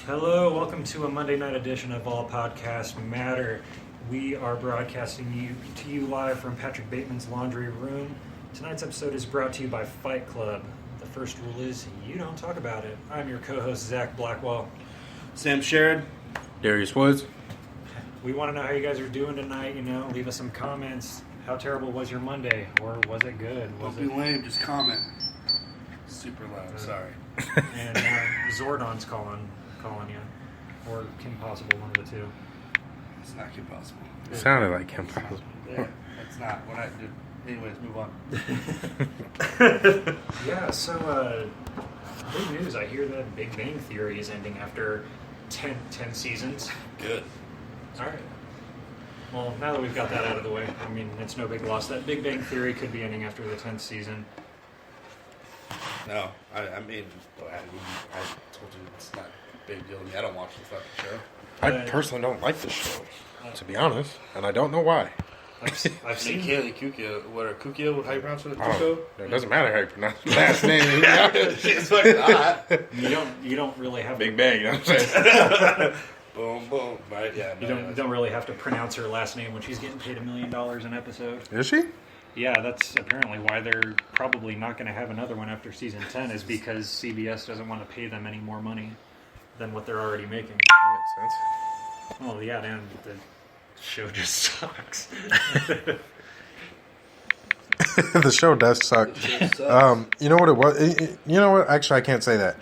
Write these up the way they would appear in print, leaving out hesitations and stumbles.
Hello, welcome to a Monday night edition of All Podcasts Matter. We are broadcasting to you live from Patrick Bateman's laundry room. Tonight's episode is brought to you by Fight Club. The first rule is you don't talk about it. I'm your co-host, Zach Blackwell. Sam Sherrod. Darius Woods. We want to know how you guys are doing tonight. Leave us some comments. How terrible was your Monday? Or was it good? Don't be lame, just comment. Super loud, sorry. And Zordon's calling you. Or Kim Possible, one of the two. It's not Kim Possible. It sounded like Kim Possible. Yeah, it's not. We're not. Anyways, move on. Yeah, so big news. I hear that Big Bang Theory is ending after 10 seasons. Good. All right. Well, now that we've got that out of the way, I mean, it's no big loss. That Big Bang Theory could be ending after the 10th season. No, I mean, I told you it's not a big deal to me. I don't watch the fucking show. I personally don't like this show, to be honest, and I don't know why. I've seen Kaylee Kukia. What are Kukia? How you pronounce it? Oh, it doesn't matter how you pronounce the last name. She's fucking hot. You don't really have Big Bang, you know what I'm saying? Boom, boom. Right? Yeah. You don't really have to pronounce her last name when she's getting paid $1 million an episode. Is she? Yeah, that's apparently why they're probably not going to have another one after season 10 is because CBS doesn't want to pay them any more money than what they're already making. That makes sense. Oh, yeah, and the show just sucks. The show does suck. You know what it was? You know what? Actually, I can't say that.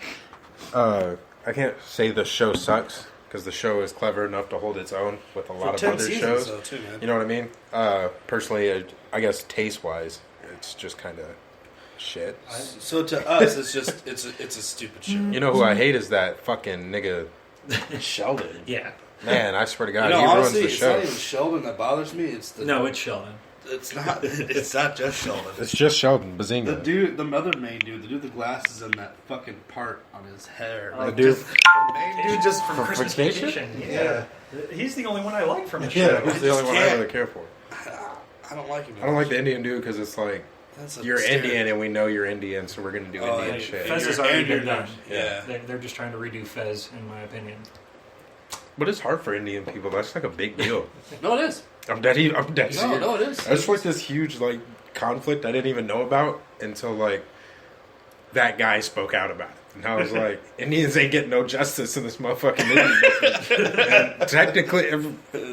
I can't say the show sucks because the show is clever enough to hold its own with a lot of other shows. Though, too, man. You know what I mean? Personally, I guess taste-wise, it's just kind of shit. So to us, it's just it's a stupid show. You know who I hate is that fucking nigga Sheldon. Yeah. Man, I swear to God, You know, he honestly, ruins the show. it's not even Sheldon that bothers me. It's the No, it's Sheldon. It's not. It's not just Sheldon. It's just Sheldon Bazinga. The dude, the other main dude, the dude with the glasses and that fucking part on his hair. Oh, The dude, Dude, just from From Christmas Vacation? Vacation. Yeah. He's the only one I like from the show. yeah, he's the just only one I can't. really care for. I don't like him. I don't like the Indian dude because it's like That's a you're stereotype. Indian and we know you're Indian, so we're gonna do Oh, Indian yeah. shit. Fez has You're already Indian, been done. yeah. They're just trying to redo Fez, in my opinion. But it's hard for Indian people. That's like a big deal. No, it is. I'm dead serious. No, it is. It's like this huge like conflict I didn't even know about until like that guy spoke out about it. And I was like, Indians ain't getting no justice in this motherfucking Indian business. And technically,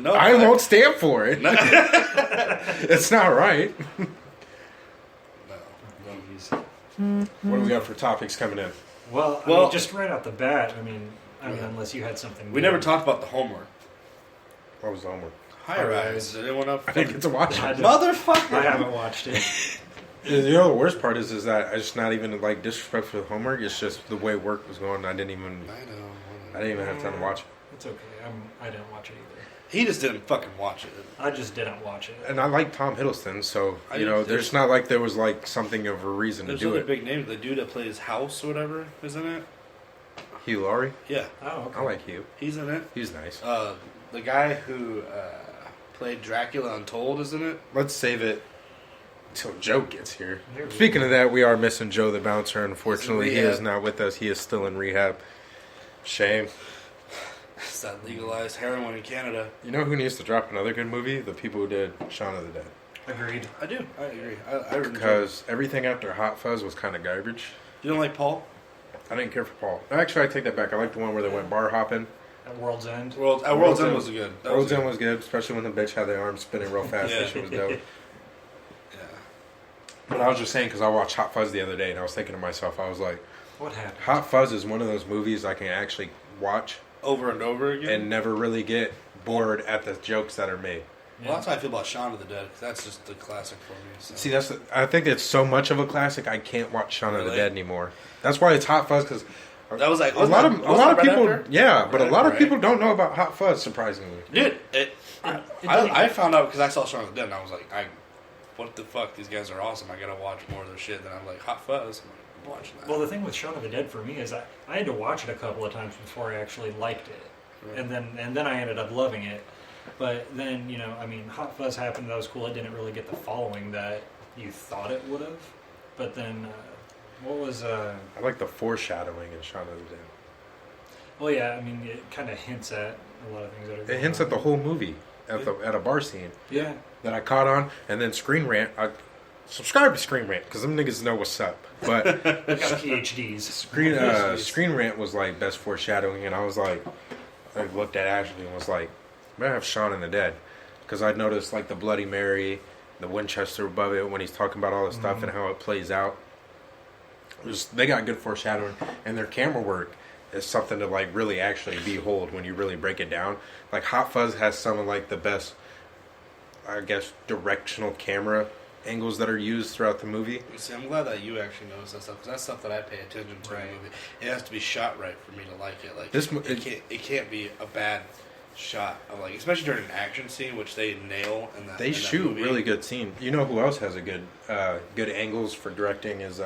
No, I won't stand for it. No. It's not right. No, he's. What do we got for topics coming in? Well, I Well- mean, just right off the bat, I mean, unless you had something. We good. never talked about the homework. What was the homework? High rise. Did anyone up? I didn't get to watch I it. did- Motherfucker. I haven't watched it. You know, the worst part is that it's not even like disrespectful homework. It's just the way work was going. I didn't even have time to watch it. It's okay. I didn't watch it either. He just didn't fucking watch it. I just didn't watch it. And I like Tom Hiddleston, so I you know, did too. there's not like there was like something of a reason There's to do other it. big names. The dude that plays House or whatever is in it. Hugh Laurie, Yeah, Oh, okay. I like Hugh. he's in it. He's nice. The guy who played Dracula Untold is in it. Let's save it until Joe gets here. There we Speaking of that, we are missing Joe the bouncer. Unfortunately, he rehab. is not with us. He is still in rehab. Shame. It's that legalized heroin in Canada. You know who needs to drop another good movie? The people who did Shaun of the Dead. Agreed. I do. I agree. I really enjoy it. Because everything after Hot Fuzz was kind of garbage. You don't like Paul? I didn't care for Paul. Actually, I take that back. I like the one where they went bar hopping. At World's End. World's World's End End. was good. That World's good. End was good, especially when the bitch had their arms spinning real fast. Yeah. That shit was dope. Yeah. But I was just saying, because I watched Hot Fuzz the other day, and I was thinking to myself, I was like, What happened? Hot Fuzz is one of those movies I can actually watch Over and over again. and never really get bored at the jokes that are made. Well, that's how I feel about Shaun of the Dead. 'Cause that's just the classic for me. So. See, I think it's so much of a classic, I can't watch Shaun of the Really? Dead anymore. That's why it's Hot Fuzz, because that was like a lot of people, after? yeah, but a lot of Right. people don't know about Hot Fuzz. Surprisingly, Dude, It I found out because I saw Shaun of the Dead and I was like, what the fuck? These guys are awesome. I gotta watch more of their shit. Then I'm like, Hot Fuzz. I'm watching that. Well, the thing with Shaun of the Dead for me is I had to watch it a couple of times before I actually liked it, Right. and then I ended up loving it. But then I mean, Hot Fuzz happened. That was cool. It didn't really get the following that you thought it would have. But then, what was? I like the foreshadowing in Shaun of the Dead. Well, yeah, I mean, it kind of hints at a lot of things that are going It hints on. at the whole movie at a bar scene Yeah. that I caught on, and then Screen Rant. I subscribe to Screen Rant because them niggas know what's up. But We've got PhDs. Screen Rant was like best foreshadowing, and I was like, I looked at Ashley and was like, I'm gonna have Shaun in the Dead, because I noticed like the Bloody Mary, the Winchester above it when he's talking about all this stuff and how it plays out. They got good foreshadowing, and their camera work is something to like really actually behold when you really break it down. Like Hot Fuzz has some of like the best, I guess, directional camera angles that are used throughout the movie. See, I'm glad that you actually notice that stuff, because that's stuff that I pay attention to in the movie. It has to be shot right for me to like it. Like it can't be a bad shot. Like, especially during an action scene, which they nail. They shoot really good scene. You know who else has a good angles for directing is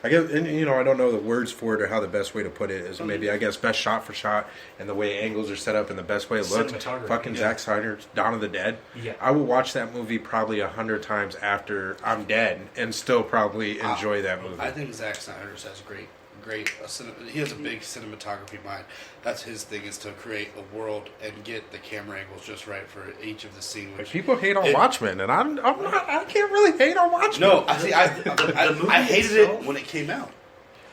I guess, and, you know, I don't know the words for it or how the best way to put it is. Maybe, I guess, best shot for shot and the way angles are set up and the best way it looks. Fucking Zack Snyder's Dawn of the Dead. Yeah. I will watch that movie probably 100 times after I'm dead and still probably enjoy that movie. I think Zack Snyder has great. He has a big cinematography mind. That's his thing, is to create a world and get the camera angles just right for each of the scenes. Like, people hate on Watchmen, and I can't really hate on Watchmen. No, I hated it when it came out.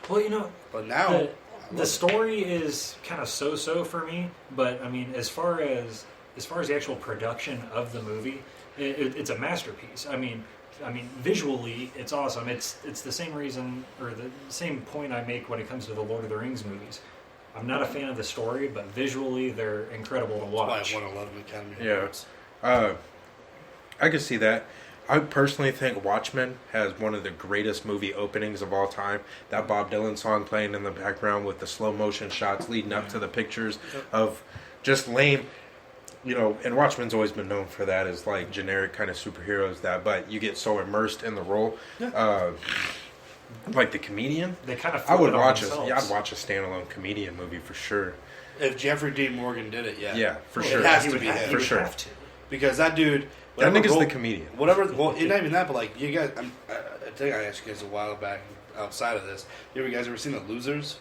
Well, you know, but now the story is kind of so-so for me. But I mean, as far as the actual production of the movie, it's a masterpiece. I mean, visually, it's awesome. It's the same reason, or the same point I make when it comes to the Lord of the Rings movies. I'm not a fan of the story, but visually, they're incredible to watch. That's why I won 11 Academy Awards. I can see that. I personally think Watchmen has one of the greatest movie openings of all time. That Bob Dylan song playing in the background with the slow motion shots leading up to the pictures of just lame. You know, and Watchmen's always been known for that, as like generic kind of superheroes but you get so immersed in the role. Like The Comedian. They kind of I'd watch a standalone Comedian movie for sure. If Jeffrey Dean Morgan did it, yeah, for sure. It has to be him. For sure. Because that dude, that nigga's the comedian. Whatever. Well, not even that, but like, you guys, I think I asked you guys a while back outside of this. You guys ever seen The Losers?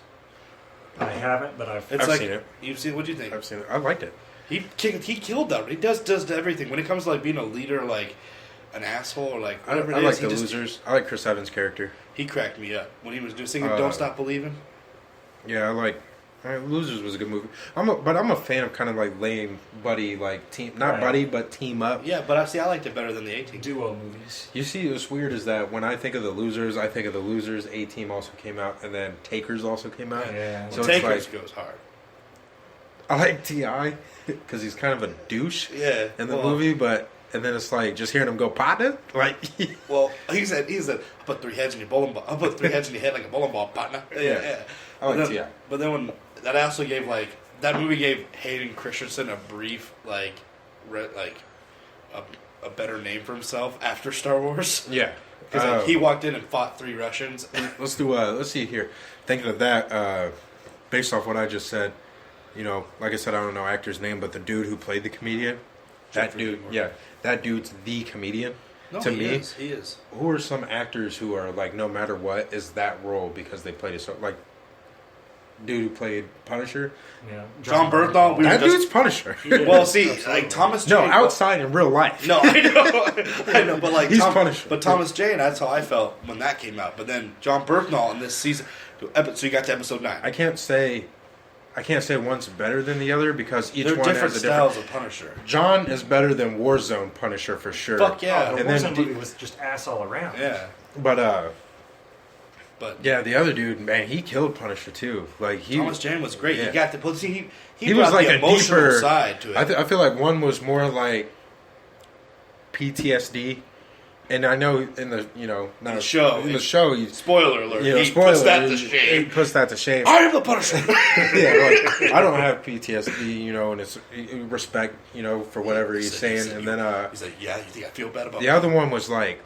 I haven't, but I've seen it. You've seen? What'd you think? I've seen it. I liked it. He killed that. He does everything when it comes to like being a leader, like an asshole, or like whatever. I like The Losers. I like Chris Evans' character. He cracked me up when he was singing "Don't Stop Believing." Yeah, I like. Losers was a good movie. I'm a fan of kind of like lame buddy, like team, not buddy, but team up. Yeah, but I liked it better than the A-Team duo movies. You see, what's weird is that when I think of The Losers, I think of The Losers. A-Team also came out, and then Takers also came out. Yeah, so Takers goes hard. I like T.I. because he's kind of a douche. Yeah, in the movie, but. And then it's like just hearing him go partner, like. Well, he said, I put 3 heads in your bowling ball. I put 3 heads in your head like a bowling ball, partner. Yeah. I like T.I. But then when that also gave that movie gave Hayden Christensen a brief a better name for himself after Star Wars. Yeah, because he walked in and fought 3 Russians. Let's see here. Thinking of that, based off what I just said, you know, like I said, I don't know actor's name, but the dude who played the comedian. That dude's the comedian. No, to me, he is. Who are some actors who are like, no matter what, is that role because they played it so like. Dude who played Punisher, John Bernthal. That dude's Punisher. Well, see, like Thomas Jane. No, outside in real life. No, I know, but like he's Punisher. But Thomas Jane, that's how I felt when that came out. But then John Bernthal in this season, so you got to episode 9. I can't say one's better than the other because They're one different has a styles of Punisher. John is better than Warzone Punisher for sure. Fuck yeah! The Warzone movie was just ass all around. Yeah, but yeah, the other dude, man, he killed Punisher too. Like Thomas Jane was great. Yeah. He got the see, he was like the a emotional deeper side to it. I feel like one was more like PTSD. And I know in the the show, spoiler alert, he puts that to shame. He puts that to shame. I am the Punisher. Yeah, I don't have PTSD, and it's respect, for whatever he's saying. And then he's like, yeah, you think I feel bad about the other one was like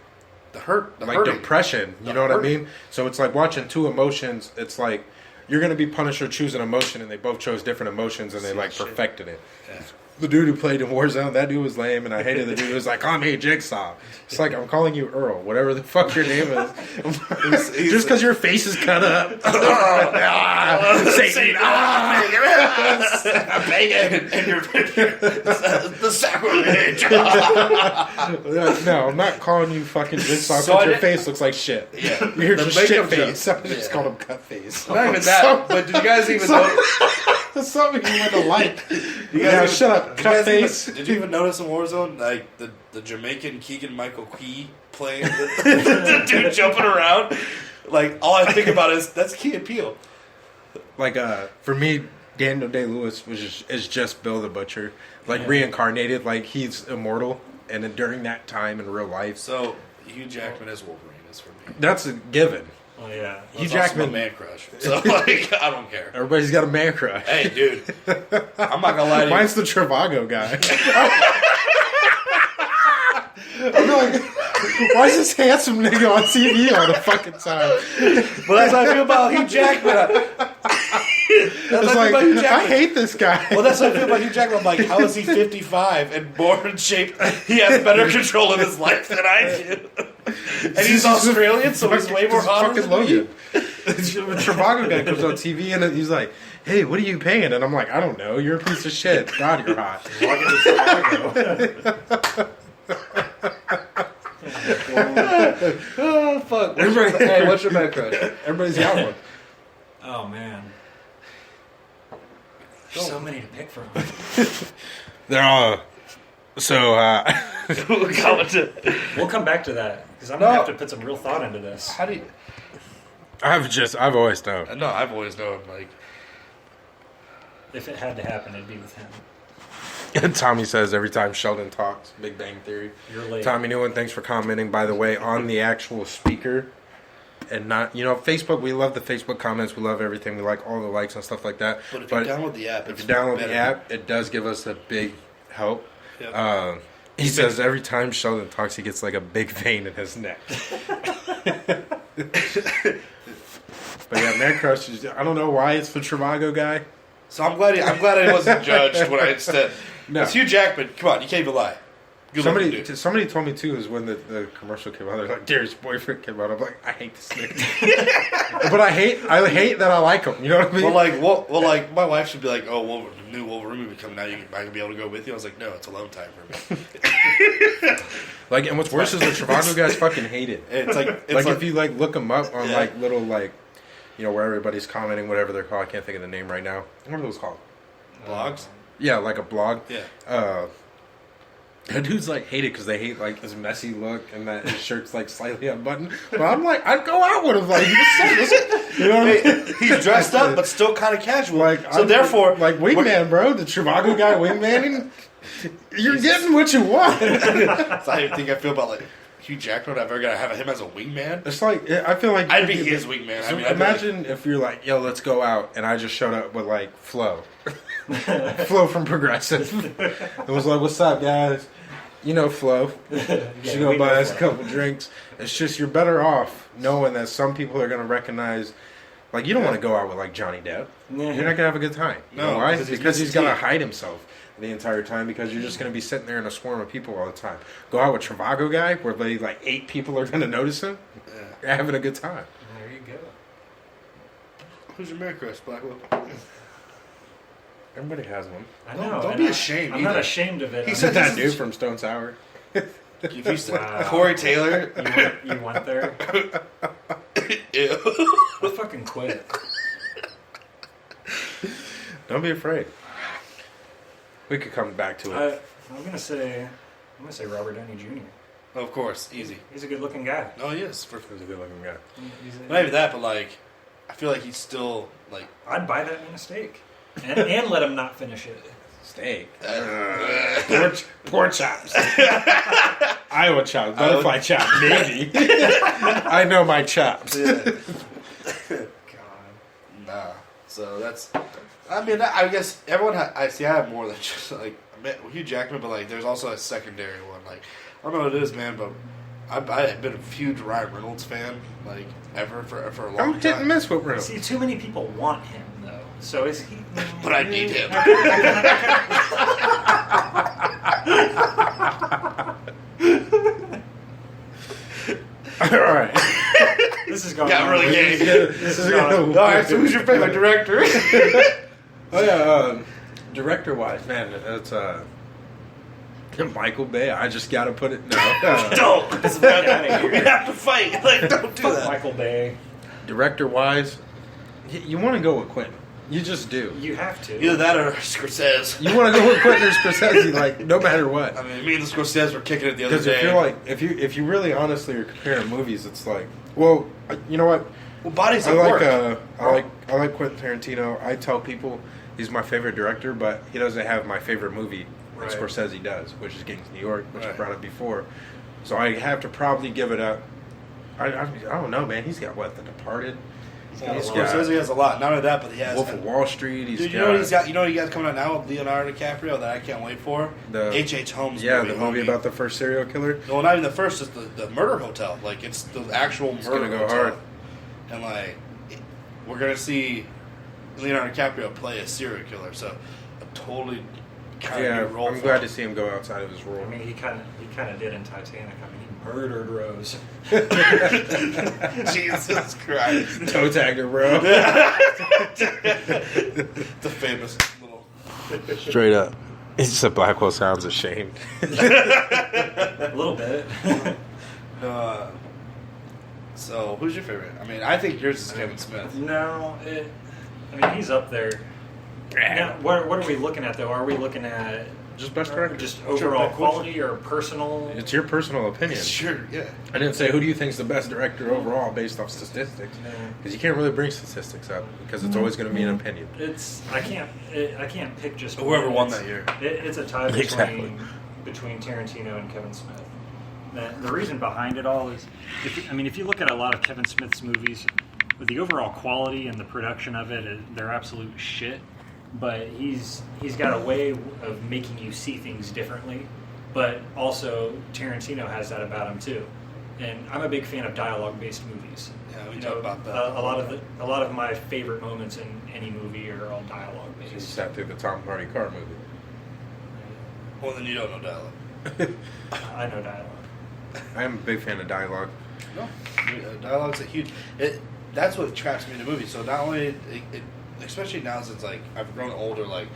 the hurting. Depression. You know what I mean? So it's like watching two emotions. It's like you're gonna be Punisher, choose an emotion, and they both chose different emotions, and they perfected it. Yeah. The dude who played in Warzone, that dude was lame, and I hated the dude who was like, "Call me Jigsaw." It's like I'm calling you Earl, whatever the fuck your name is. Just because your face is cut up. Satan. Bacon and your picture. The sacrilege. No, I'm not calling you fucking jigsaw So because your I face looks like shit. Yeah. You're The just makeup shit face. job. I just called him cut face. Not even that, but did you guys even know? That's something you want to like. You Yeah, guys shut up, cut face. Did you even notice in Warzone, like, the Jamaican Keegan-Michael Key playing the dude jumping around? Like, all I think about is, that's Key and Peele. Like, for me, Daniel Day-Lewis is just Bill the Butcher. Like, reincarnated. Like, he's immortal. And then during that time in real life. So, Hugh Jackman as Wolverine is for me. That's a given. Oh yeah. Hugh Jackman. Also my man crush. So, like, I don't care. Everybody's got a man crush. Hey, dude. I'm not gonna lie to you. Mine's the Trivago guy. I'm like, why is this handsome nigga on TV all the fucking time? But that's how I feel about Hugh Jackman. It's like, I hate this guy. Well, that's how I feel about Hugh Jackman. I'm like, how is he 55 and more in shape? He has better control of his life than I do. And he's Australian, so he's way more hotter than me. The Trivago guy comes on TV and he's like, hey, what are you paying? And I'm like, I don't know. You're a piece of shit. God, you're hot. Oh, fuck. What's your man crush? Everybody's got one. Oh man. There's so many to pick from. They're all... So, We'll come back to that because I'm gonna have to put some real thought into this. How do you... I've always known. No, I've always known, like... If it had to happen, it'd be with him. And Tommy says every time Sheldon talks, Big Bang Theory. You're late. Tommy Newland, thanks for commenting, by the way, on the actual speaker. And not, Facebook, we love the Facebook comments. We love everything. We like all the likes and stuff like that. But if you download the app, if you download the app, it does give us a big help. Yep. He says every time Sheldon talks, he gets like a big vein in his neck. But yeah, man crush. I don't know why it's the Trivago guy. So I'm glad I wasn't judged when I said... No. It's Hugh Jackman. Come on, you can't even lie. Somebody told me too is when the commercial came out. They're like, Gary's boyfriend came out. I'm like, I hate this nigga. But I hate that I like him. You know what I mean? Well, like my wife should be like, oh, well, the new Wolverine movie coming out. I can be able to go with you. I was like, no, it's alone time for me. Like, and what's worse is the Trivago guys fucking hate it. It's like if you like look them up on like little like, where everybody's commenting, whatever they're called. I can't think of the name right now. What are those called? Blogs. Yeah, like a blog. Yeah. The dudes like hate it because they hate like his messy look and that his shirt's like slightly unbuttoned. But I'm like, I'd go out with him like, you know what I mean? He's dressed up but still kind of casual. Like, so therefore, like wingman, bro, the Trivago guy wingmaning. You're getting what you want. That's how I think I feel about like Hugh Jackman. I've ever got to have him as a wingman. It's like I feel like I'd be his wingman. So imagine if you're like, yo, let's go out, and I just showed up with like Flo. Flo from Progressive. It was like, what's up, guys? You know Flo. She's going to buy us a couple drinks. It's just, you're better off knowing that some people are going to recognize, like, you don't want to go out with like Johnny Depp. You're not going to have a good time. You know why? Because he's going to hide himself the entire time, because you're just going to be sitting there in a swarm of people all the time. Go out with Trivago guy where like 8 people are going to notice him. You're having a good time. There you go. Who's your man crush, Blackwell? Everybody has one. I know. Don't be ashamed. I'm not ashamed of it. He Said that dude from Stone Sour. Corey Taylor. You went there? Ew. I fucking quit. Don't be afraid. We could come back to it. I'm gonna say Robert Downey Jr. Of course, easy. He's a good-looking guy. Oh, he is. He's a good-looking guy. Not even that, but like, I feel like he's still like. I'd buy that in a steak, and let him not finish it. Steak. Pork chops. Iowa chops. Butterfly chops. Maybe. I know my chops. Yeah. God. Nah. So that's. I mean, I guess everyone. I have more than just like Hugh Jackman, but like, there's also a secondary one. Like, I don't know what it is, man, but I've been a huge Ryan Reynolds fan, like ever for a long time. I didn't mess with Reynolds. See, too many people want him though. So is he? But I need him. All right. This is going. Got really gay. This is going. All right. So who's your favorite director? Oh yeah, director-wise, man, it's Michael Bay. I just gotta put it. No, Don't. We have to fight. Like, don't do that. Michael Bay. Director-wise, you want to go with Quentin. You just do. You have to. Either that or Scorsese. You want to go with Quentin or Scorsese, like no matter what. I mean, me and the Scorsese were kicking it the other day. Because if you really honestly are comparing movies, it's like, well, you know what? Well, bodies I of like work. I like Quentin Tarantino. I tell people he's my favorite director, but he doesn't have my favorite movie. Right. Scorsese does, which is Gangs of New York, which I Right. brought up before. So I have to probably give it up. I don't know, man. He's got what? The Departed. Scorsese has a lot. Not only that, but he has Wolf of Wall Street. Dude, you know what he's got? You know what he got coming out now with Leonardo DiCaprio that I can't wait for? The H.H. Holmes Yeah, movie. the movie about the first serial killer. No, not even the first. It's the murder hotel. Like, it's the actual It's murder gonna go hotel. hard. And, like, we're going to see Leonardo DiCaprio play a serial killer. So, a totally kind Yeah, of new role I'm for glad him. to see him go outside of his role. I mean, he kind of did in Titanic. I mean, he murdered Rose. Jesus Christ. Toe tagged her, bro. The famous little... Straight up. It's just Blackwell sounds ashamed. A little bit. So, who's your favorite? I mean, I think yours is Kevin Smith. No, I mean, he's up there. Now, what are we looking at, though? Are we looking at Just best director. just What's your overall pick? quality or personal? It's your personal opinion. Sure, yeah. I didn't say who do you think's the best director overall based off statistics, because you can't really bring statistics up because it's always going to be an opinion. I can't pick just Whoever one. won It's- that year. It's a tie Exactly. between Tarantino and Kevin Smith. The reason behind it all is, if you look at a lot of Kevin Smith's movies, with the overall quality and the production of it, they're absolute shit. But he's got a way of making you see things differently. But also Tarantino has that about him too. And I'm a big fan of dialogue-based movies. Yeah, we You talk know, about that. a lot of my favorite moments in any movie are all You dialogue-based. sat through the Tom Hardy car movie. Well, then you don't know dialogue. I know dialogue. I'm a big fan of dialogue. No, dialogue's a huge. That's what attracts me to movies. So not only, especially now since like I've grown older, like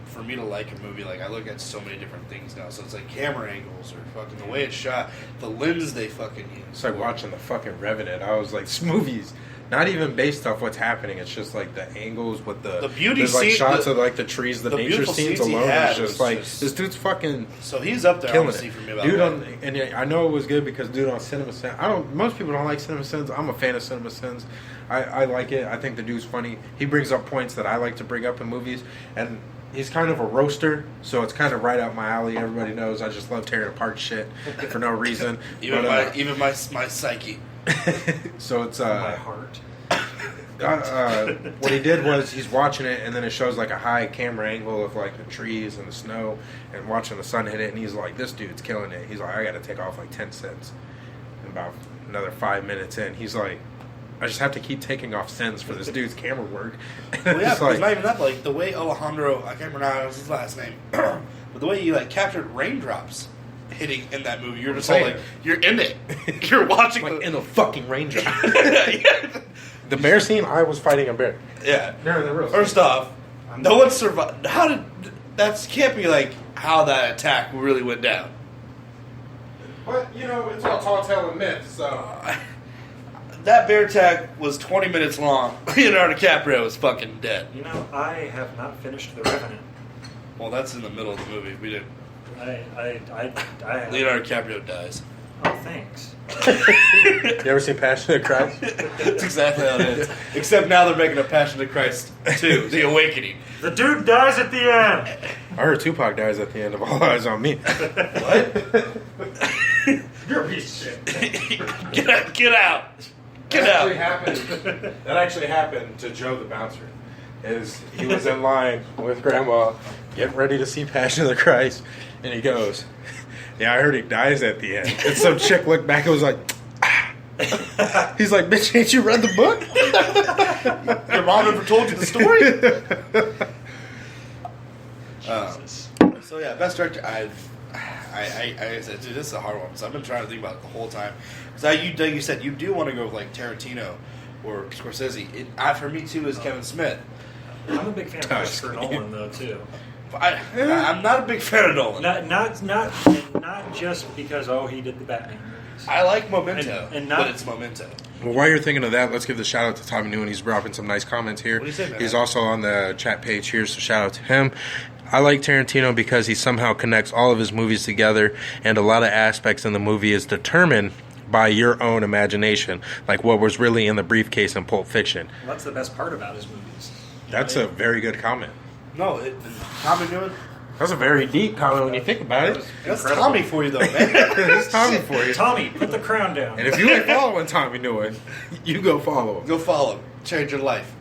for me to like a movie, like I look at so many different things now. So it's like camera angles or fucking the way it's shot, the lens they fucking use. It's like watching the fucking Revenant. I was like, this movie's not even based off what's happening. It's just like the angles with the beauty there's like scene- shots the- of like the trees, the nature beautiful scenes scenes he alone. had Is just was like just- this dude's fucking So he's up there, killing honestly, it. for me. About Dude, that. and I know it was good because dude on Cinema Sins. Most people don't like Cinema Sins. I'm a fan of Cinema Sins. I like it. I think the dude's funny. He brings up points that I like to bring up in movies, and he's kind of a roaster, so it's kind of right up my alley. Everybody knows I just love tearing apart shit for no reason. Even my psyche. So it's My heart. what he did was he's watching it, and then it shows like a high camera angle of like the trees and the snow, and watching the sun hit it, and he's like, "This dude's killing it." He's like, "I got to take off like 10 cents." And about another 5 minutes in, he's like, "I just have to keep taking off cents for this dude's camera work." Well, yeah, It's because not even that, but like the way Alejandro, I can't remember his last name, but the way he like captured raindrops hitting in that movie, you're just all like, you're in it. You're watching like the in a fucking raindrop. yeah. The bear scene, I was fighting a bear. Yeah. No, the real First off, no one survived. How did that can't be like how that attack really went down? But you know, it's all tall tale and myth. So That bear attack was 20 minutes long. Leonardo DiCaprio was fucking dead. You know, I have not finished The Revenant. Well, that's in the middle of the movie. We didn't. I Leonardo DiCaprio dies. Oh, thanks. you ever seen Passion of the Christ? That's exactly how it is. Except now they're making a Passion of Christ 2, The Awakening. The dude dies at the end. I heard Tupac dies at the end of All Eyes on Me. What? You're a piece of shit. Get out. Get out. That actually happened to Joe the bouncer. He was in line with Grandma, getting ready to see Passion of the Christ, and he goes, "Yeah, I heard he dies at the end." And some chick looked back and was like, ah. He's like, "Bitch, ain't you read the book?" Your mom never told you the story? Jesus. So yeah, best director. I said, dude, this is a hard one. So I've been trying to think about it the whole time. Because you said you do want to go with like Tarantino or Scorsese. For me too is Kevin Smith. I'm a big fan of Christopher Nolan, though, too. I'm not a big fan of Nolan. Not just because he did the Batman movies. I like Memento, and but it's Memento. Well, while you're thinking of that, let's give the shout out to Tommy Newman. He's dropping some nice comments here. What do you say, man? He's also on the chat page here, so shout out to him. I like Tarantino because he somehow connects all of his movies together, and a lot of aspects in the movie is determined by your own imagination, like what was really in the briefcase in Pulp Fiction. Well, that's the best part about his movies. That's a very good comment. No, Tommy Newman. That's a very deep comment when you think about it. That's Tommy for you, though, man. That's Tommy for you. Tommy, put the crown down. And if you ain't following Tommy Newman, you go follow him. Go follow him. Change your life.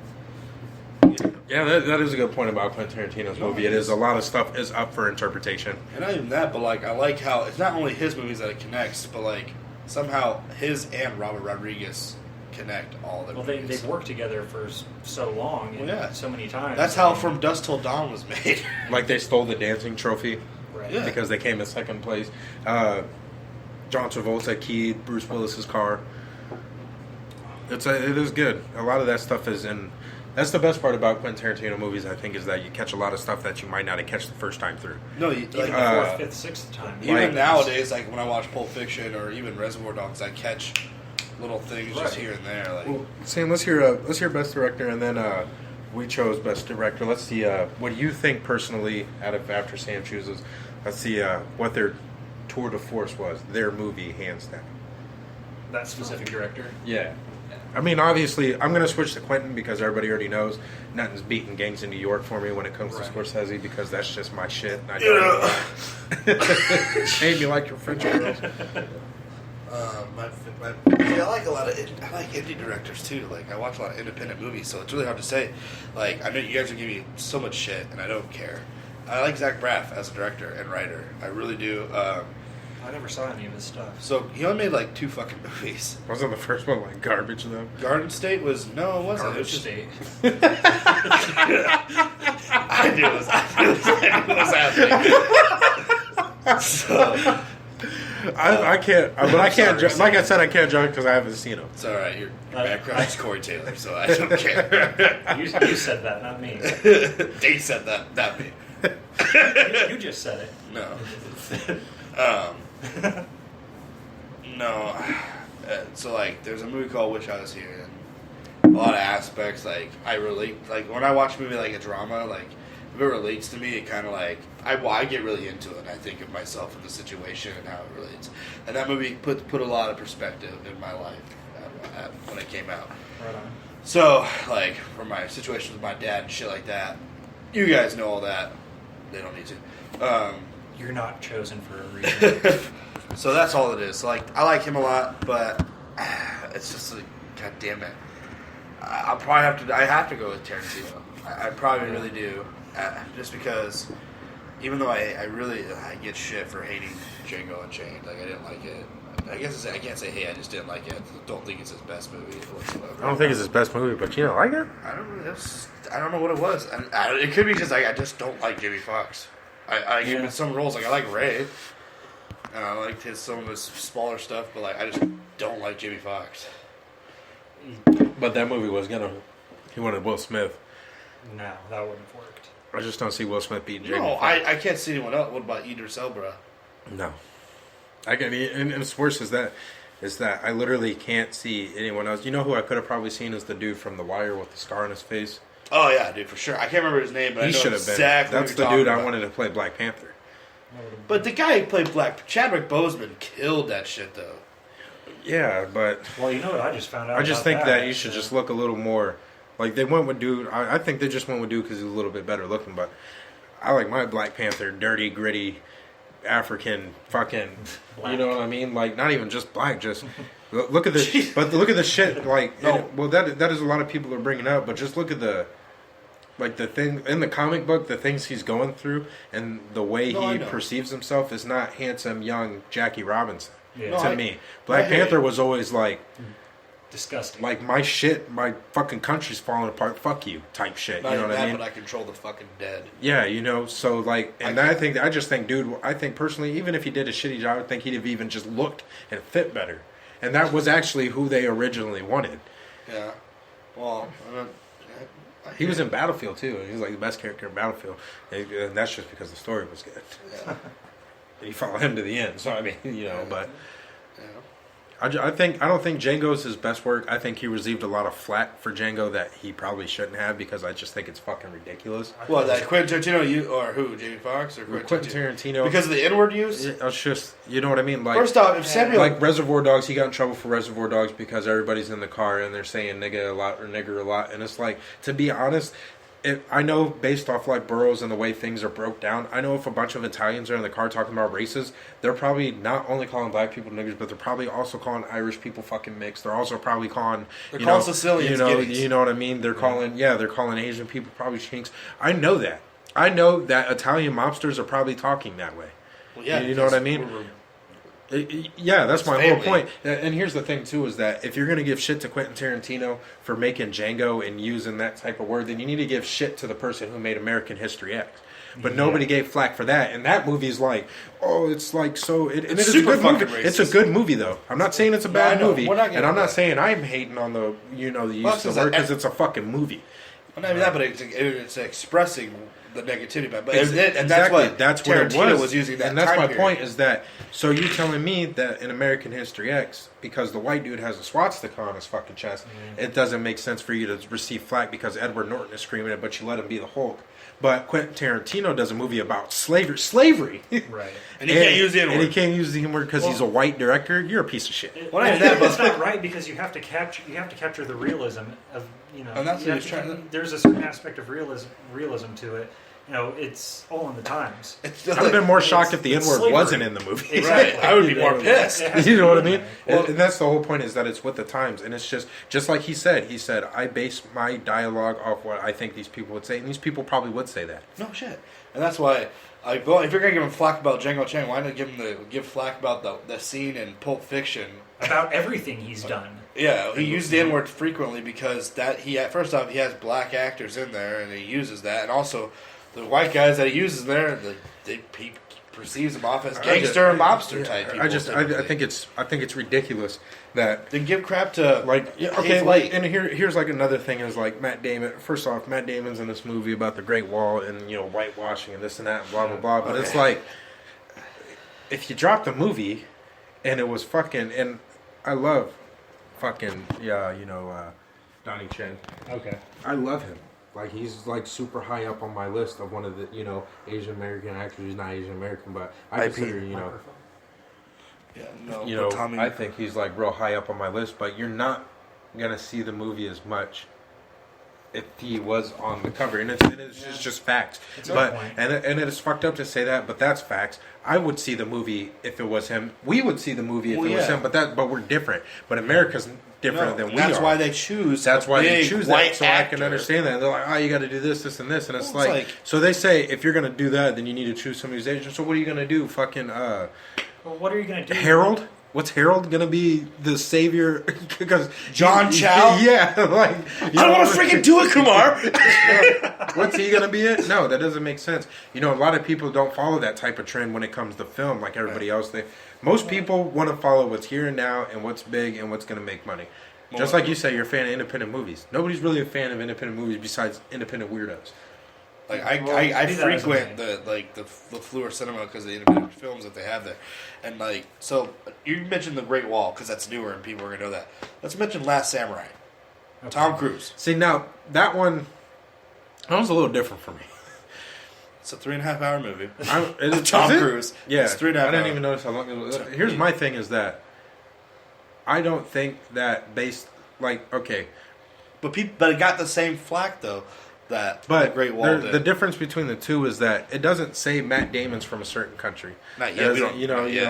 Yeah, that is a good point about Quentin Tarantino's movie. It is a lot of stuff is up for interpretation. And not even that, but like I like how it's not only his movies that it connects, but like somehow his and Robert Rodriguez connect all their movies. They've worked together for so long and so many times. That's how From Dusk Till Dawn was made. Like they stole the dancing trophy right. because they came in second place. John Travolta keyed Bruce Willis's car. It is good. A lot of that stuff is in. That's the best part about Quentin Tarantino movies, I think, is that you catch a lot of stuff that you might not have catch the first time through. No, even the fourth, fifth, sixth time. Even nowadays, like when I watch Pulp Fiction or even Reservoir Dogs, I catch little things just here and there. Like, well, Sam, let's hear best director, and then we chose best director. Let's see what do you think personally out of after Sam chooses. Let's see what their tour de force was, their movie, hands down. That specific director. Yeah. I mean, obviously, I'm going to switch to Quentin because everybody already knows nothing's beating Gangs in New York for me when it comes to Scorsese because that's just my shit. And I hate me like your French girls. I like a lot of indie directors too. Like I watch a lot of independent movies, so it's really hard to say. Like I know you guys are giving me so much shit, and I don't care. I like Zach Braff as a director and writer. I really do. I never saw any of his stuff. So he only made like 2 fucking movies. Wasn't the first one like garbage though? Garden State was it wasn't. Garbage it was just, State. I knew it was happening. So. I can't, but I can't. Like I said, I can't judge because I haven't seen them. It's all right. Your background is Corey Taylor, so I don't care. You said that, not me. They said that, not me. You just said it. No. No. So like, there's a movie called Wish I Was Here, and a lot of aspects like I relate. Like when I watch a movie like a drama, like if it relates to me, it kind of like I get really into it. And I think of myself in the situation and how it relates. And that movie put a lot of perspective in my life when it came out. Right on. So like for my situation with my dad and shit like that, you guys know all that. They don't need to. You're not chosen for a reason. So that's all it is. So like I like him a lot, but it's just like, god damn it. I'll probably have to go with Tarantino. I probably really do. Just because, even though I get shit for hating Django Unchained. Like I didn't like it. I guess I can't say hey, I just didn't like it. I don't think it's his best movie whatsoever. I don't think it's his best movie, but you don't like it? I don't know what it was. It could be because I just don't like Jamie Foxx. I give him some roles. Like I like Ray. I liked some of his smaller stuff, but like I just don't like Jamie Foxx. But that movie he wanted Will Smith. No, that wouldn't have worked. I just don't see Will Smith beating Jamie No, Foxx. I can't see anyone else. What about Idris Elba? No. And it's worse is that I literally can't see anyone else. You know who I could have probably seen as the dude from The Wire with the scar on his face? Oh yeah, dude, for sure. I can't remember his name, but He I know should have exactly been. That's who the you're dude talking I about. wanted to play Black Panther. But the guy who played Chadwick Boseman killed that shit though. Yeah, but Well, you know what I just found out. I just about think that you should just look a little more. Like they went with dude. I think they just went with dude because he's a little bit better looking. But I like my Black Panther, dirty, gritty, African, fucking. Black. You know what I mean? Like not even just black. Just look at the. But look at the shit. Like that is a lot of people are bringing up. But just look at the. Like the thing in the comic book, the things he's going through, and the way he perceives himself is not handsome, young Jackie Robinson. Yeah. To me, Black Panther was always like disgusting. Like my shit, my fucking country's falling apart. Fuck you, type shit. Not You know even what I that, mean? but I control the fucking dead. Yeah, you know. So like, and I just think, dude. I think personally, even if he did a shitty job, I think he'd have even just looked and fit better. And that was actually who they originally wanted. Yeah. Well, He was in Battlefield too. He was like the best character in Battlefield, and that's just because the story was good. Yeah. You follow him to the end, so I mean, but. Yeah. I don't think Django's his best work. I think he received a lot of flack for Django that he probably shouldn't have because I just think it's fucking ridiculous. Well, that Quentin Tarantino, or who? Jamie Foxx or Quentin Tarantino? Because of the N-word use. It's just, you know what I mean. Like, first off, if Samuel, like Reservoir Dogs, he got in trouble for Reservoir Dogs because everybody's in the car and they're saying nigga a lot or nigger a lot, and it's like, to be honest. I know based off like boroughs and the way things are broke down, I know if a bunch of Italians are in the car talking about races, they're probably not only calling black people niggers, but they're probably also calling Irish people fucking mixed. They're also probably calling Sicilians you know what I mean? They're calling they're calling Asian people probably chinks. I know that. I know that Italian mobsters are probably talking that way. Well, yeah, you know what I mean? Yeah, that's my whole point. And here's the thing, too, is that if you're going to give shit to Quentin Tarantino for making Django and using that type of word, then you need to give shit to the person who made American History X. But nobody gave flack for that. And that movie's like, it's like so... It's a good movie. Racist. It's a good movie, though. I'm not saying it's a bad movie. And I'm not saying I'm hating on the, the use of the word because it's a fucking movie. Well, not even that, but it's expressing the negativity about it. And that's what Tarantino was using that. And that's my point is that, so you're telling me that in American History X, because the white dude has a swastika on his fucking chest, it doesn't make sense for you to receive flack because Edward Norton is screaming it, but you let him be the Hulk. But Quentin Tarantino does a movie about slavery. Right. And he can't use the N-word. And he can't use the N-word because he's a white director. You're a piece of shit. It's not right because you have to capture the realism of And that's what he's trying. There's a certain aspect of realism to it. It's all in the times. I'd have been more shocked if the N-word wasn't in the movie. Exactly. Right. I would be more pissed. You know what I mean? Well, and that's the whole point is that it's with the times. And it's just like he said. He said, I base my dialogue off what I think these people would say. And these people probably would say that. No shit. And that's why, if you're going to give him flack about Django Chang, why not give flack about the scene in Pulp Fiction? About everything he's done. Yeah, he used the N-word frequently because first off, he has black actors in there, and he uses that. And also, the white guys that he uses there, he perceives them off as gangster and mobster type people. I think it's ridiculous that they give crap to and here's like another thing is like Matt Damon. First off, Matt Damon's in this movie about the Great Wall and whitewashing and this and that and blah blah blah. But it's like if you drop the movie and it was fucking and I love fucking Donnie Chen. Okay, I love him. Like, he's, like, super high up on my list of one of the, Asian American actors. He's not Asian American, but I consider, I think he's, like, real high up on my list. But you're not going to see the movie as much if he was on the cover. And it's just facts. And it is fucked up to say that, but that's facts. I would see the movie if it was him. We would see the movie if it was him, but we're different. But America's different than we are. That's why they choose. That's why they choose that, so actor. I can understand that. They're like, you got to do this, and this, and it's like. So they say if you're gonna do that, then you need to choose somebody who's Asian. So what are you gonna do? Fucking. Well, what are you gonna do? Harold. What's Harold gonna be the savior? Because John Chow. Yeah, like I don't want to freaking do it, Kumar. What's he gonna be it? No, that doesn't make sense. A lot of people don't follow that type of trend when it comes to film, like everybody else. Most people want to follow what's here and now and what's big and what's gonna make money. Just like you say, you're a fan of independent movies. Nobody's really a fan of independent movies besides independent weirdos. Like I frequent the Fleur Cinema because of the independent films that they have there, and so you mentioned the Great Wall because that's newer and people are gonna know that. Let's mention Last Samurai, Tom Cruise. See now that was a little different for me. It's a 3.5 hour movie. Tom Cruise. Yeah, it's 3.5 I didn't even notice how long it was. Here's my thing: is that I don't think that but it got the same flack though. The Great Wall did. The difference between the two is that it doesn't say Matt Damon's from a certain country. Not yet.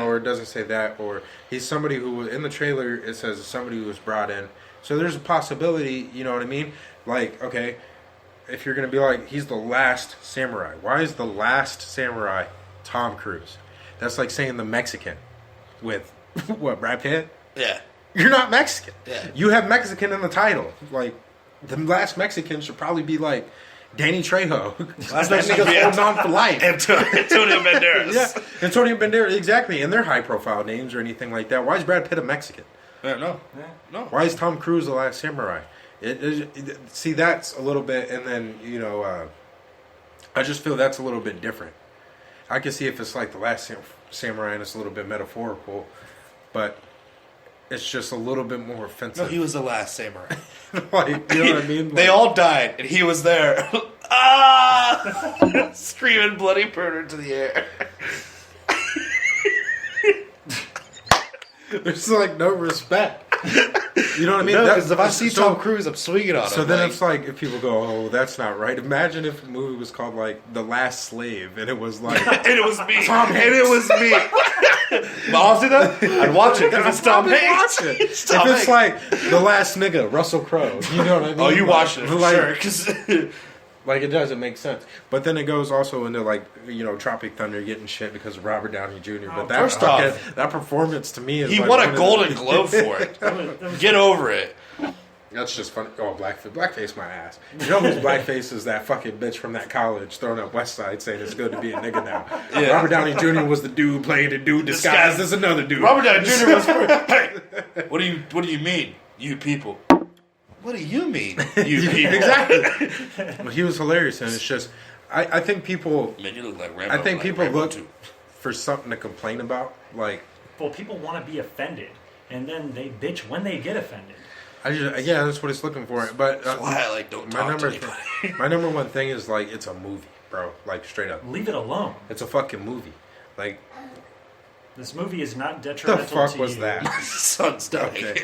Or it doesn't say that, or he's somebody who in the trailer it says somebody who was brought in. So there's a possibility. You know what I mean? Like, okay, if you're gonna be like he's the last samurai, why is the last samurai Tom Cruise? That's like saying the Mexican with what Brad Pitt. Yeah, you're not Mexican. Yeah, you have Mexican in the title, like. The last Mexican should probably be like Danny Trejo. Last Mexican holding on for life. Antonio Banderas. Yeah, Antonio Banderas, exactly. And they're high-profile names or anything like that. Why is Brad Pitt a Mexican? Yeah, no. Why is Tom Cruise the last samurai? See, that's a little bit, and then I just feel that's a little bit different. I can see if it's like The Last Samurai and it's a little bit metaphorical, but it's just a little bit more offensive. No, he was the last samurai. Like, you know what I mean? Like, they all died, and he was there. Screaming bloody murder into the air. There's like no respect. You know what I mean? No, because if I see Tom Cruise, I'm swinging on him. So then it's like, if people go, oh, that's not right. Imagine if a movie was called like The Last Slave, and it was like, and it was me. And it was me. Honestly though, I'd watch it because it's Tom Hanks. If it's like The Last Nigga, Russell Crowe, you know what I mean? Oh, you watched it for like, sure. Cause like, it doesn't make sense. But then it goes also into like, Tropic Thunder getting shit because of Robert Downey Jr. But that first off, that performance to me is he like won a Golden Globe for it. Get over it. That's just funny. Oh, blackface my ass. You know whose blackface is that fucking bitch from that college throwing up West Side saying it's good to be a nigga now. Yeah. Robert Downey Jr. was the dude playing the dude disguised as another dude. Robert Downey Jr. was hey, what do you mean, you people? What do you mean, you people? Exactly. Well, he was hilarious, and it's just I think people. Man, you look like Rambo. I think people Rambo look too. for something to complain about. Like, well, people want to be offended, and then they bitch when they get offended. That's what it's looking for. But that's why I don't talk to anybody. My number one thing is like it's a movie, bro. Like straight up, leave it alone. It's a fucking movie. Like, this movie is not detrimental. The fuck to was you. that? Son's dying.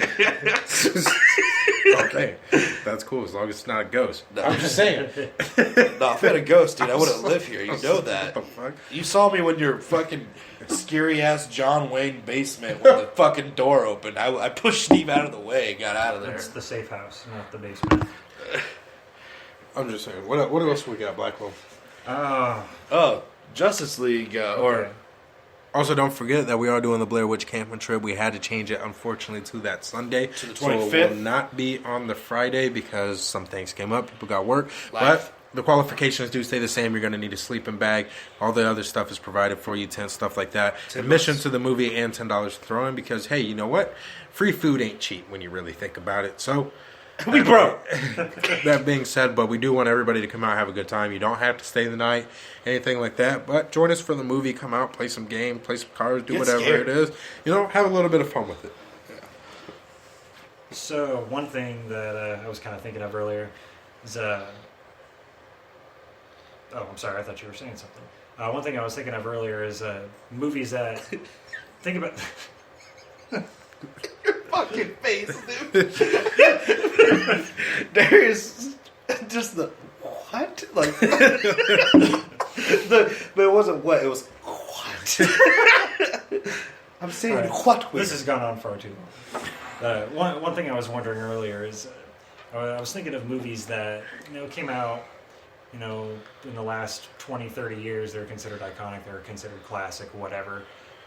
Okay, that's cool as long as it's not a ghost. No. I'm just saying. No, if I had a ghost, dude, I wouldn't live here. You know that. What the fuck? You saw me when your fucking scary ass John Wayne basement when the fucking door opened. I pushed Steve out of the way and got out of there. It's the safe house, not the basement. I'm just saying. What else we got, Blackwell? Justice League Okay. Also, don't forget that we are doing the Blair Witch camping trip. We had to change it, unfortunately, to that Sunday. To the 25th. So it will not be on the Friday because some things came up. People got work. But the qualifications do stay the same. You're going to need a sleeping bag. All the other stuff is provided for you, tent, stuff like that. Admission to the movie and $10 to throw in because, hey, you know what? Free food ain't cheap when you really think about it. So... we broke. That being said, but we do want everybody to come out and have a good time. You don't have to stay the night, anything like that. But join us for the movie. Come out, play some game, play some cards, do whatever it is. Have a little bit of fun with it. Yeah. So one thing that I was kind of thinking of earlier is, oh, I'm sorry, I thought you were saying something. One thing I was thinking of earlier is movies that think about. Your fucking face, dude. There's just the what? Like but it wasn't what, it was what? I'm saying right. What? This has gone on far too long. One thing I was wondering earlier is I was thinking of movies that came out in the last 20, 30 years. They're considered iconic, they're considered classic, whatever.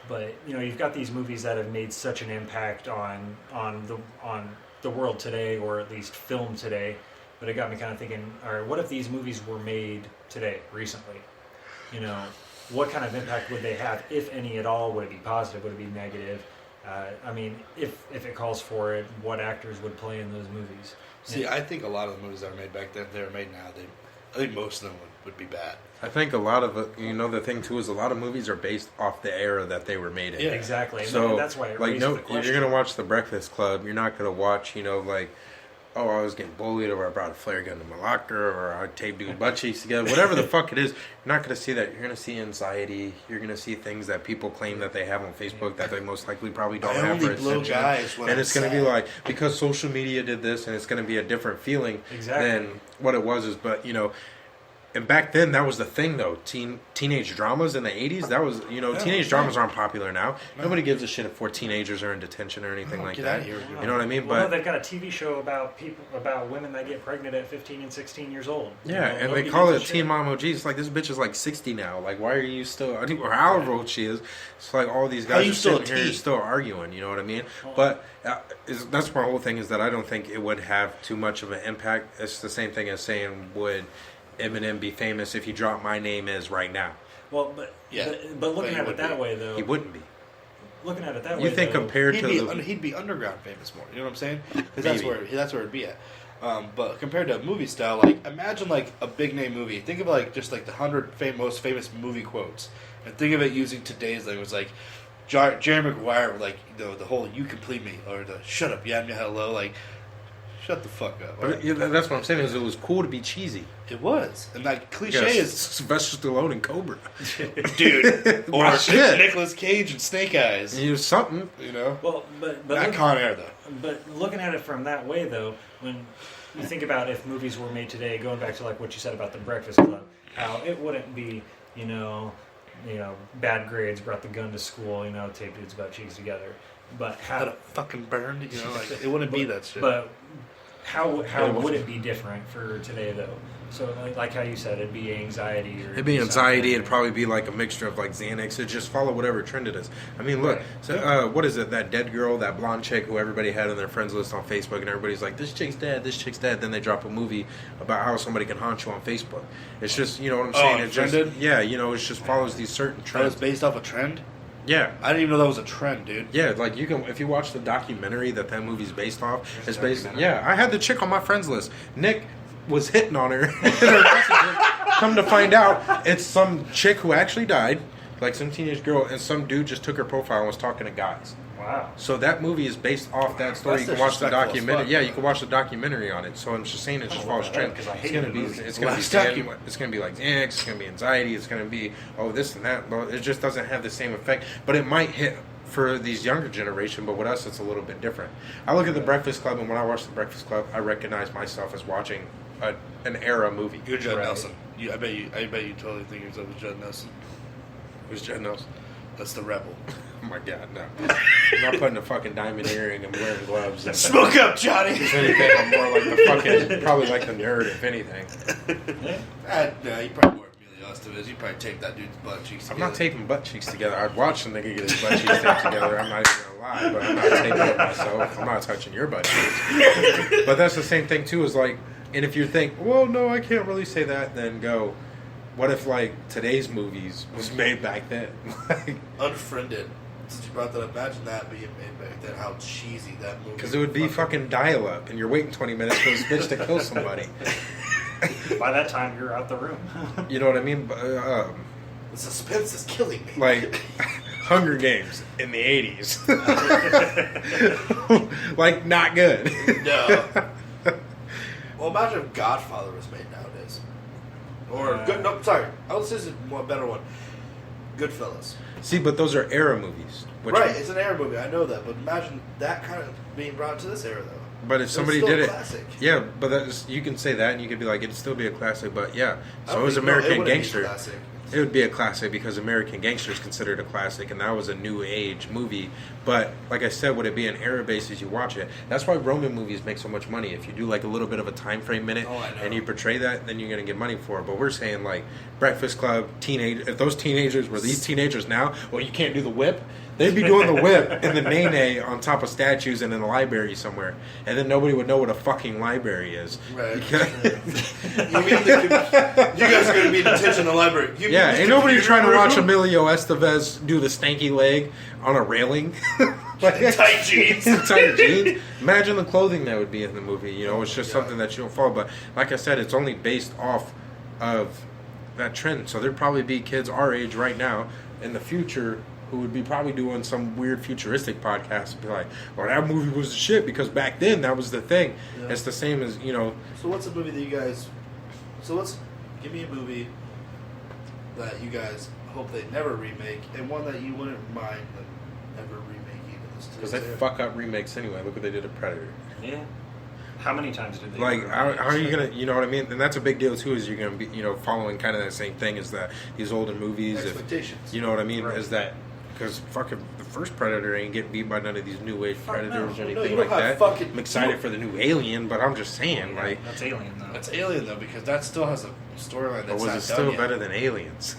But you've got these movies that have made such an impact on the world today, or at least film today. But it got me kind of thinking, all right, what if these movies were made today, recently? What kind of impact would they have, if any at all? Would it be positive? Would it be negative? If it calls for it, what actors would play in those movies? See, I think a lot of the movies that were made back then, they were made now. I think most of them would be bad. I think a lot of it, the thing too is a lot of movies are based off the era that they were made in. Yeah, exactly. So that's why it like, raises the question. if you're gonna watch The Breakfast Club, you're not gonna watch, oh, I was getting bullied, or I brought a flare gun to my locker, or I taped dude butt cheeks together. Whatever the fuck it is, you're not gonna see that. You're gonna see anxiety. You're gonna see things that people claim that they have on Facebook that they most likely probably don't have for attention. And it's gonna be like, because social media did this, and it's gonna be a different feeling than what it was. But and back then, that was the thing, though. Teenage dramas in the 80s, that was, teenage dramas aren't popular now. No. Nobody gives a shit if 4 teenagers are in detention or anything like that. You know what I mean? Well, they've got a TV show about women that get pregnant at 15 and 16 years old. Yeah, and they call it Teen Mom OG. It's like, this bitch is like 60 now. Like, why are you still, or however old she is. It's like all these guys are sitting here still arguing, you know what I mean? But that's my whole thing, is that I don't think it would have too much of an impact. It's the same thing as saying, would Eminem be famous if he dropped My Name Is right now? Well, but looking at it that way, though, he wouldn't be. Looking at it that way, you think though, compared he'd to he'd be underground famous more. You know what I'm saying? Because that's where it'd be at. But compared to a movie style, like imagine like a big name movie. Think of like just like the 100 most famous movie quotes, and think of it using today's language. Like Jerry Maguire, like the whole "you complete me" or the "shut up, yeah, hello," like. Shut the fuck up. But that's what I'm saying. Is it was cool to be cheesy. It was, and that cliche is Sylvester Stallone and Cobra, dude, or Nicolas Cage and Snake Eyes. You know something, Well, but not Con Air though. But looking at it from that way, though, when you think about if movies were made today, going back to like what you said about The Breakfast Club, how it wouldn't be, bad grades, brought the gun to school, taped dudes' butt cheeks together, but how Had it fucking burned, like it wouldn't be that shit. But how would it be different for today though? So like how you said, it'd be anxiety or it'd be anxiety. It'd probably be like a mixture of like Xanax. It'd just follow whatever trend it is. I mean, look. So what is it? That dead girl, that blonde chick who everybody had on their friends list on Facebook, and everybody's like, "This chick's dead. This chick's dead." Then they drop a movie about how somebody can haunt you on Facebook. It's just what I'm saying. It just it just follows these certain trends. That was based off a trend. Yeah, I didn't even know that was a trend, dude. Yeah, like you can if you watch the documentary that movie's based off. It's based. Yeah, I had the chick on my friends list. Nick was hitting on her. Come to find out, it's some chick who actually died, like some teenage girl, and some dude just took her profile and was talking to guys. Wow. So that movie is based off that story. You can watch the documentary. Yeah, you can watch the documentary on it. So I'm just saying it just follows trend. It's gonna be like Xanax. It's gonna be anxiety. It's gonna be this and that. It just doesn't have the same effect. But it might hit for these younger generation. But with us, it's a little bit different. I look at The Breakfast Club, and when I watch The Breakfast Club, I recognize myself as watching an era movie. You're Judd Nelson. I bet you totally think yourself as Judd Nelson. Who's Judd Nelson? That's the rebel. Oh my God, no! I'm not putting a fucking diamond earring and wearing gloves. And smoke up, Johnny. If anything, I'm more like the fucking, probably like the nerd. If anything, no, you probably more Emilio Estevez. You probably taped that dude's butt cheeks together. I'm not taping butt cheeks together. I'd watch the nigga get his butt cheeks taped together. I'm not even gonna lie, but I'm not taping it myself. I'm not touching your butt cheeks. But that's the same thing too. Is like, and if you think, well, no, I can't really say that, then go. What if like today's movies was made back then? Unfriended. Since you brought that up, imagine that being made back then. How cheesy that movie. Because it would be fucking dial-up, and you're waiting 20 minutes for this bitch to kill somebody. By that time, you're out the room. You know what I mean? The suspense is killing me. Like Hunger Games in the 80s. Like not good. No. Well, imagine if Godfather was made nowadays. Or I would say it's a better one. Goodfellas. See, but those are era movies. Right, it's an era movie. I know that, but imagine that kind of being brought to this era, though. But if somebody did it, classic. Yeah, but you can say that, and you could be like, it'd still be a classic. But yeah, so is American Gangster. It would be a classic because American Gangster is considered a classic, and that was a new age movie. But like I said, would it be an era basis? You watch it. That's why Roman movies make so much money. If you do like a little bit of a time frame in it, and you portray that, then you're gonna get money for it. But we're saying like Breakfast Club, teenage. If those teenagers were these teenagers now, well, you can't do the whip. They'd be doing the whip and the nene on top of statues and in a library somewhere, and then nobody would know what a fucking library is. Right. You guys are going to be in detention in the library. Ain't nobody trying to watch Emilio Estevez do the stanky leg on a railing. Tight jeans. Tight jeans. Imagine the clothing that would be in the movie. It's just something that you don't follow. But like I said, it's only based off of that trend. So there'd probably be kids our age right now in the future who would be probably doing some weird futuristic podcast and be like, well, that movie was the shit because back then that was the thing. Yeah. It's the same as, So what's a movie that you guys... give me a movie that you guys hope they never remake and one that you wouldn't mind them ever remaking. Because they fuck up remakes anyway. Look what they did to Predator. Yeah. How many times did they? Like, how are you gonna? You know what I mean? And that's a big deal too. Is you're gonna be, following kind of that same thing as that these older movies. Expectations. You know what I mean? Right. Is that because fucking the first Predator ain't getting beat by none of these new age Predators or anything you like that. I'm excited for the new Alien, but I'm just saying, like that's Alien though. That's Alien though because that still has a storyline that's was it still better than Aliens?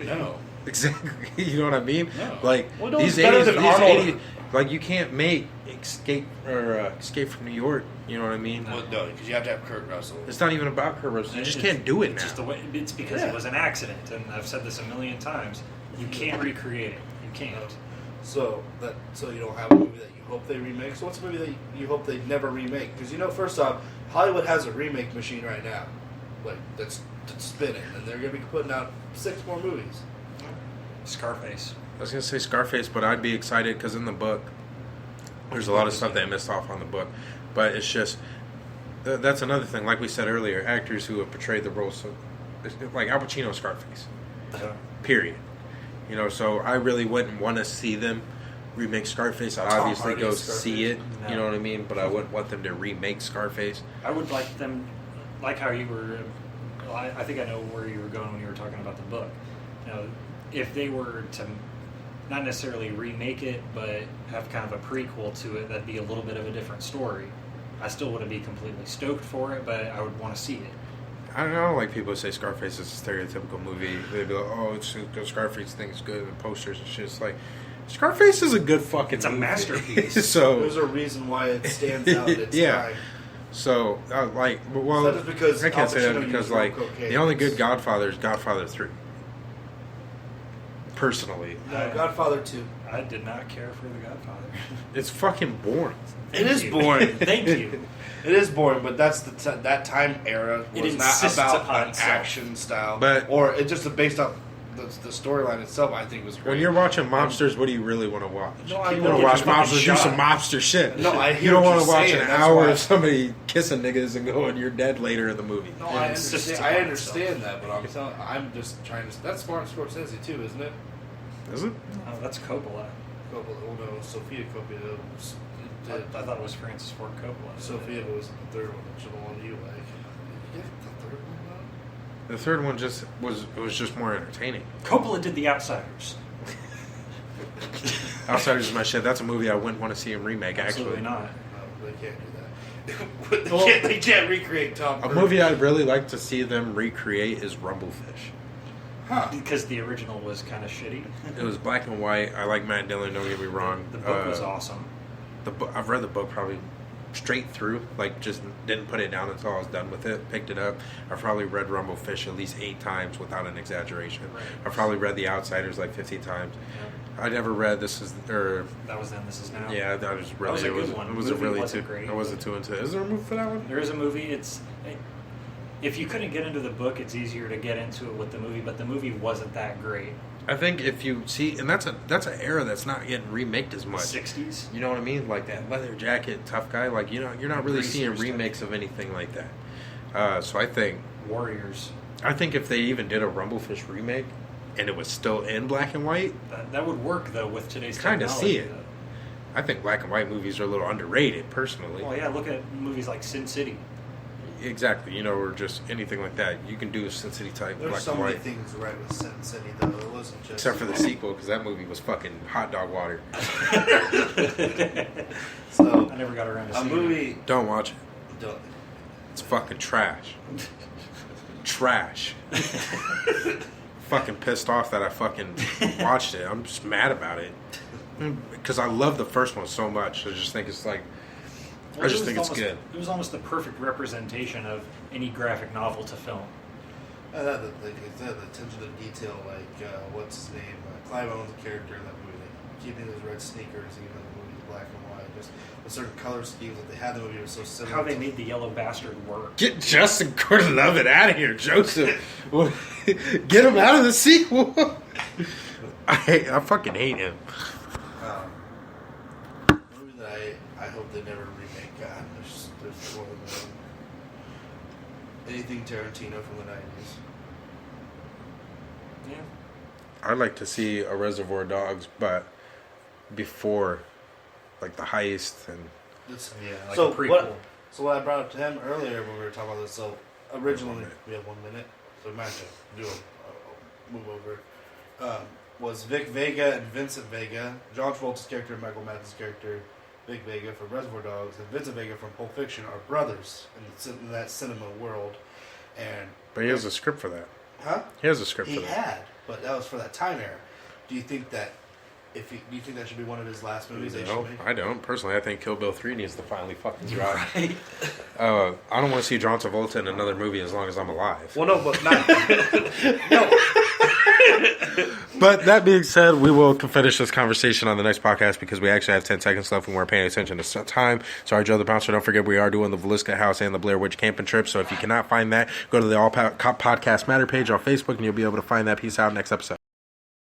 No. Exactly. You know what I mean? No. Like these 80s, like you can't make Escape from New York. You know what I mean? Well, no, because you have to have Kurt Russell. It's not even about Kurt Russell. You just can't do it now. Just the way, it's because it was an accident, and I've said this a million times. You can't recreate it. You can't. So you don't have a movie that you hope they remake. So what's a movie that you hope they never remake? Because first off, Hollywood has a remake machine right now, like that's spinning, and they're gonna be putting out 6 more movies. Scarface. I was gonna say Scarface, but I'd be excited because in the book, there's a lot of stuff they missed off on the book. But it's just that's another thing. Like we said earlier, actors who have portrayed the role, so like Al Pacino, Scarface. Period. So I really wouldn't want to see them remake Scarface. I'd obviously go see it. No. You know what I mean? But I wouldn't want them to remake Scarface. I would like them, like how you were. Well, I think I know where you were going when you were talking about the book. If they were to not necessarily remake it, but have kind of a prequel to it, that'd be a little bit of a different story. I still wouldn't be completely stoked for it, but I would want to see it. I don't know, like people say Scarface is a stereotypical movie. They'd be like, oh, it's the Scarface thing's good, and posters and shit. It's like, Scarface is a good fucking movie. It's a masterpiece. So there's a reason why it stands out at its time. So, well, because I can't say that because, the only good Godfather is Godfather 3. Personally. Godfather 2. I did not care for The Godfather. It's fucking boring. It is boring. Thank you. It is boring, but that's that time era was not about an action style, or it just based off the storyline itself. I think was great. When you're watching mobsters, what do you really want to watch? No, you want to watch mobsters do some mobster shit. No, I hear you don't want to watch saying. an hour of somebody kissing niggas and going, "You're dead" later in the movie. No, I understand that, but I'm just trying to. That's Martin Scorsese too, isn't it? Is it? Oh, that's Coppola. Oh no, Sofia Coppola. I thought it was Francis Ford Coppola. Sophia was the third one, which is the one you like. Yeah, the third one. The third one was just more entertaining. Coppola did The Outsiders. Outsiders is my shit. That's a movie I wouldn't want to see him remake. Absolutely actually, not. No, they can't do that. They can't recreate Tom Cruise. A movie I'd really like to see them recreate is Rumblefish. Huh. Because the original was kind of shitty. It was black and white. I like Matt Dillon. Don't get me wrong. The book was awesome. I've read the book probably straight through, just didn't put it down until I was done with it. Picked it up. I've probably read Rumblefish at least 8 times without an exaggeration. Right. I've probably read The Outsiders 50 times. Yeah. I never read This Is That was Then, This Is Now. Yeah, that was really. That was a good one. It was a really great. I wasn't too into it. Is there a movie for that one? There is a movie. If you couldn't get into the book, it's easier to get into it with the movie. But the movie wasn't that great. I think if you see, and that's an era that's not getting remaked as much. 60s. You know what I mean? Like that leather jacket, tough guy. Like you're not really seeing remakes of anything like that. So I think Warriors. I think if they even did a Rumblefish remake, and it was still in black and white, that would work though with today's kind of technology. See it. I think black and white movies are a little underrated, personally. Well, yeah. Look at movies like Sin City. Exactly, or just anything like that. You can do a Sin City type There's black so and white. many things right with Sin City, though. It wasn't just... Except for the sequel, because that movie was fucking hot dog water. So I never got around to seeing movie... Don't watch it. Don't. It's fucking trash. Trash. Fucking pissed off that I fucking watched it. I'm just mad about it. Because I love the first one so much. I just think it's like... Well, I just think it's good. It was almost the perfect representation of any graphic novel to film. The attention to detail, what's his name? Clive Owen's character in that movie. Keeping those red sneakers, even though the movie's black and white. Just the certain color schemes that they had in the movie were so similar. How they made the yellow bastard work. Get Justin Gordon-Levitt out of here, Joseph. Get him out of the sequel. I fucking hate him. Movie that I hope they never remake. God, there's more than one. Anything Tarantino from the 90s. Yeah. I'd like to see a Reservoir Dogs, but before, the heist and... A prequel. What I brought up to him earlier when we were talking about this, so originally, we have 1 minute, so imagine, move over, was Vic Vega and Vincent Vega, John Travolta's character and Michael Madsen's character, Vic Vega from Reservoir Dogs and Vincent Vega from Pulp Fiction are brothers in that cinema world. But he has a script for that. Huh? He has a script for that. He had, but that was for that time era. Do you think that do you think that should be one of his last movies? No, I don't. Personally, I think Kill Bill 3 needs to finally fucking drop. Right. I don't want to see John Travolta in another movie as long as I'm alive. Well, no, but not. No. But that being said, we will finish this conversation on the next podcast because we actually have 10 seconds left and we're paying attention to time. Sorry, Joe the Bouncer. Don't forget we are doing the Velisca House and the Blair Witch camping trip. So if you cannot find that, go to the All Podcast Matter page on Facebook and you'll be able to find that. Peace out. Next episode.